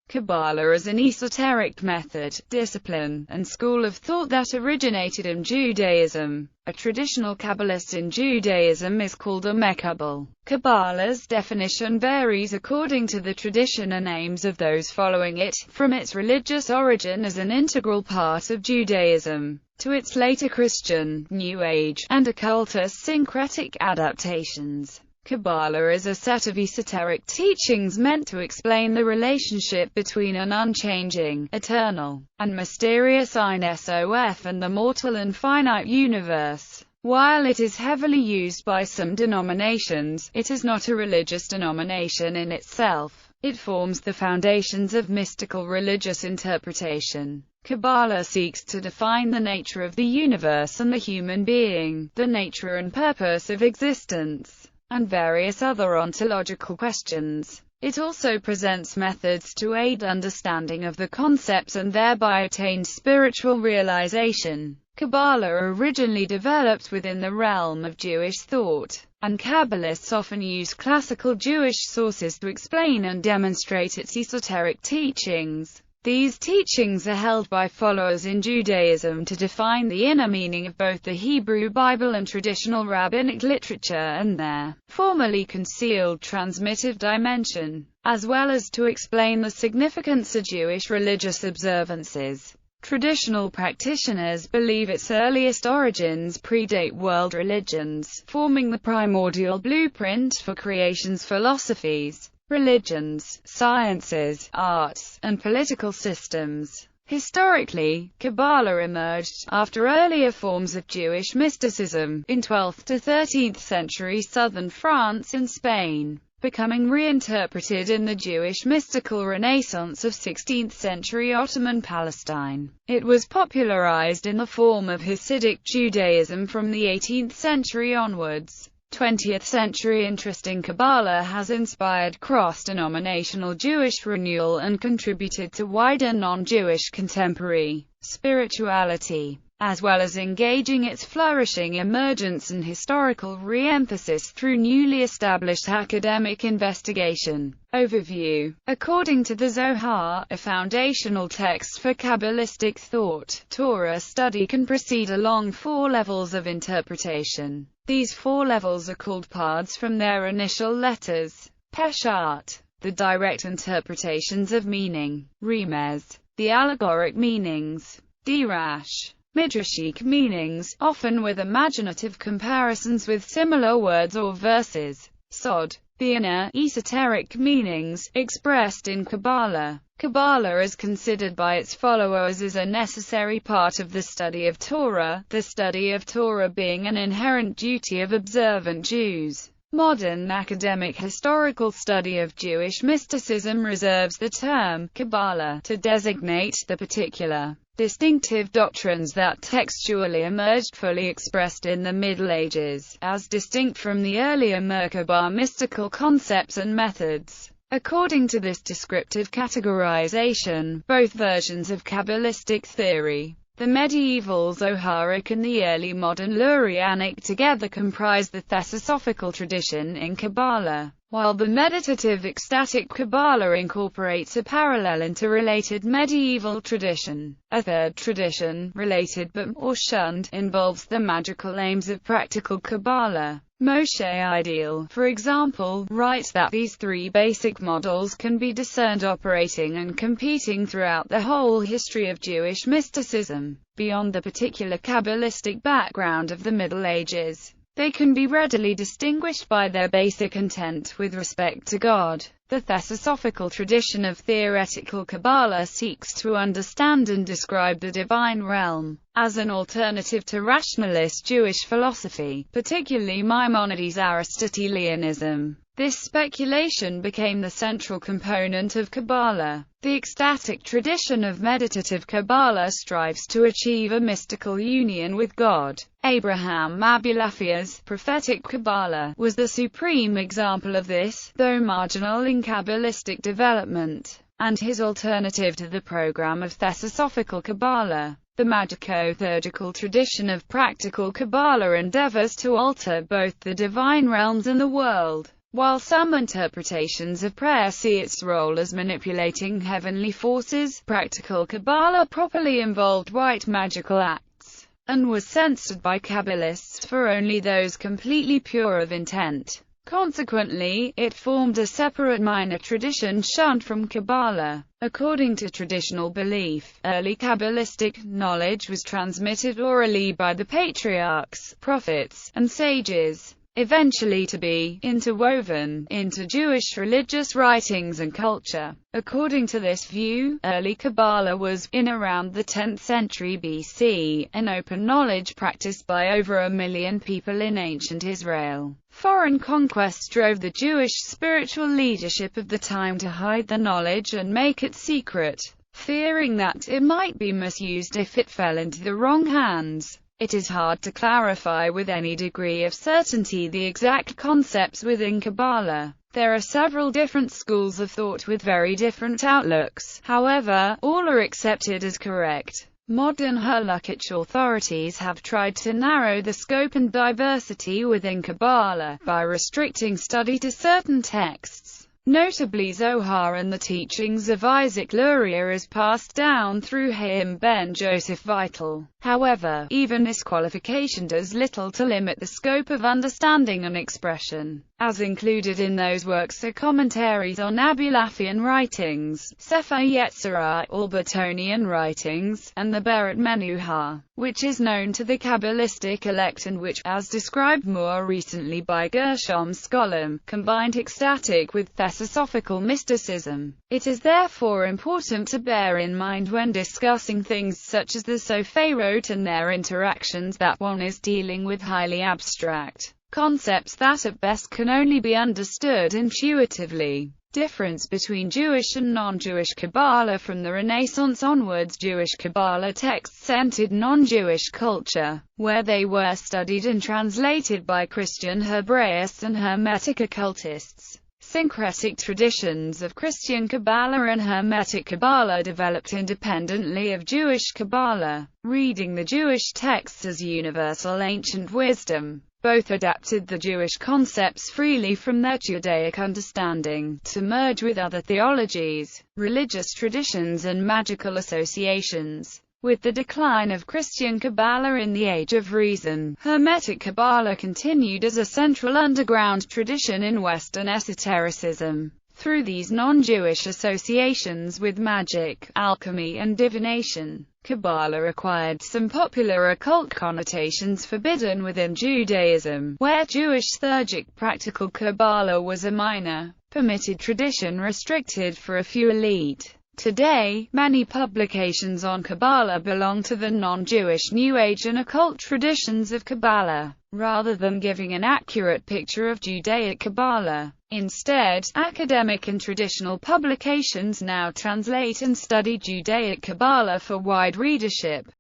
Kabbalah is an esoteric method, discipline, and school of thought that originated in Judaism. A traditional Kabbalist in Judaism is called a Mekabal. Kabbalah's definition varies according to the tradition and aims of those following it, from its religious origin as an integral part of Judaism, to its later Christian, New Age, and occultist syncretic adaptations. Kabbalah is a set of esoteric teachings meant to explain the relationship between an unchanging, eternal, and mysterious Ein Sof and the mortal and finite universe. While it is heavily used by some denominations, it is not a religious denomination in itself. It forms the foundations of mystical religious interpretation. Kabbalah seeks to define the nature of the universe and the human being, the nature and purpose of existence, and various other ontological questions. It also presents methods to aid understanding of the concepts and thereby attain spiritual realization. Kabbalah originally developed within the realm of Jewish thought, and Kabbalists often use classical Jewish sources to explain and demonstrate its esoteric teachings. These teachings are held by followers in Judaism to define the inner meaning of both the Hebrew Bible and traditional rabbinic literature and their formerly concealed transmittive dimension, as well as to explain the significance of Jewish religious observances. Traditional practitioners believe its earliest origins predate world religions, forming the primordial blueprint for creation's philosophies, religions, sciences, arts, and political systems. Historically, Kabbalah emerged after earlier forms of Jewish mysticism in 12th to 13th century southern France and Spain, becoming reinterpreted in the Jewish mystical renaissance of 16th century Ottoman Palestine. It was popularized in the form of Hasidic Judaism from the 18th century onwards. 20th century interest in Kabbalah has inspired cross-denominational Jewish renewal and contributed to wider non-Jewish contemporary spirituality, as well as engaging its flourishing emergence and historical re-emphasis through newly established academic investigation. Overview. According to the Zohar, a foundational text for Kabbalistic thought, Torah study can proceed along 4 levels of interpretation. These 4 levels are called paths from their initial letters. Peshat, the direct interpretations of meaning. Remez, the allegoric meanings. Dirash, midrashic meanings, often with imaginative comparisons with similar words or verses. Sod, the inner, esoteric meanings, expressed in Kabbalah. Kabbalah is considered by its followers as a necessary part of the study of Torah, the study of Torah being an inherent duty of observant Jews. Modern academic historical study of Jewish mysticism reserves the term Kabbalah to designate the particular, distinctive doctrines that textually emerged fully expressed in the Middle Ages, as distinct from the earlier Merkabah mystical concepts and methods. According to this descriptive categorization, both versions of Kabbalistic theory, the medieval Zoharic and the early modern Lurianic, together comprise the Theosophical tradition in Kabbalah, while the meditative ecstatic Kabbalah incorporates a parallel interrelated medieval tradition. A third tradition, related but more shunned, involves the magical aims of practical Kabbalah. Moshe Ideal, for example, writes that these 3 basic models can be discerned operating and competing throughout the whole history of Jewish mysticism, beyond the particular Kabbalistic background of the Middle Ages. They can be readily distinguished by their basic intent with respect to God. The Theosophical tradition of theoretical Kabbalah seeks to understand and describe the divine realm, as an alternative to rationalist Jewish philosophy, particularly Maimonides' Aristotelianism. This speculation became the central component of Kabbalah. The ecstatic tradition of meditative Kabbalah strives to achieve a mystical union with God. Abraham Abulafia's prophetic Kabbalah was the supreme example of this, though marginal in Kabbalistic development, and his alternative to the program of Theosophical Kabbalah. The magico-theurgical tradition of practical Kabbalah endeavors to alter both the divine realms and the world. While some interpretations of prayer see its role as manipulating heavenly forces, practical Kabbalah properly involved white magical acts, and was censored by Kabbalists for only those completely pure of intent. Consequently, it formed a separate minor tradition shunned from Kabbalah. According to traditional belief, early Kabbalistic knowledge was transmitted orally by the patriarchs, prophets, and sages, eventually to be interwoven into Jewish religious writings and culture. According to this view, early Kabbalah was, in around the 10th century BC, an open knowledge practiced by over 1 million people in ancient Israel. Foreign conquest drove the Jewish spiritual leadership of the time to hide the knowledge and make it secret, fearing that it might be misused if it fell into the wrong hands. It is hard to clarify with any degree of certainty the exact concepts within Kabbalah. There are several different schools of thought with very different outlooks. However, all are accepted as correct. Modern halakhic authorities have tried to narrow the scope and diversity within Kabbalah by restricting study to certain texts, notably Zohar and the teachings of Isaac Luria as passed down through Chaim ben Joseph Vital. However, even this qualification does little to limit the scope of understanding and expression. As included in those works are commentaries on Abulafian writings, Sefer Yetzirah, or Batonian writings, and the Beret Menuha, which is known to the Kabbalistic elect and which, as described more recently by Gershom Scholem, combined ecstatic with theosophical mysticism. It is therefore important to bear in mind when discussing things such as the Sophirot and their interactions that one is dealing with highly abstract concepts that at best can only be understood intuitively. Difference between Jewish and non-Jewish Kabbalah. From the Renaissance onwards, Jewish Kabbalah texts entered non-Jewish culture, where they were studied and translated by Christian Hebraists and Hermetic occultists. Syncretic traditions of Christian Kabbalah and Hermetic Kabbalah developed independently of Jewish Kabbalah, reading the Jewish texts as universal ancient wisdom. Both adapted the Jewish concepts freely from their Judaic understanding, to merge with other theologies, religious traditions and magical associations. With the decline of Christian Kabbalah in the Age of Reason, Hermetic Kabbalah continued as a central underground tradition in Western esotericism. Through these non-Jewish associations with magic, alchemy and divination, Kabbalah acquired some popular occult connotations forbidden within Judaism, where Jewish theurgic practical Kabbalah was a minor, permitted tradition restricted for a few elite. Today, many publications on Kabbalah belong to the non-Jewish New Age and occult traditions of Kabbalah, rather than giving an accurate picture of Judaic Kabbalah. Instead, academic and traditional publications now translate and study Judaic Kabbalah for wide readership.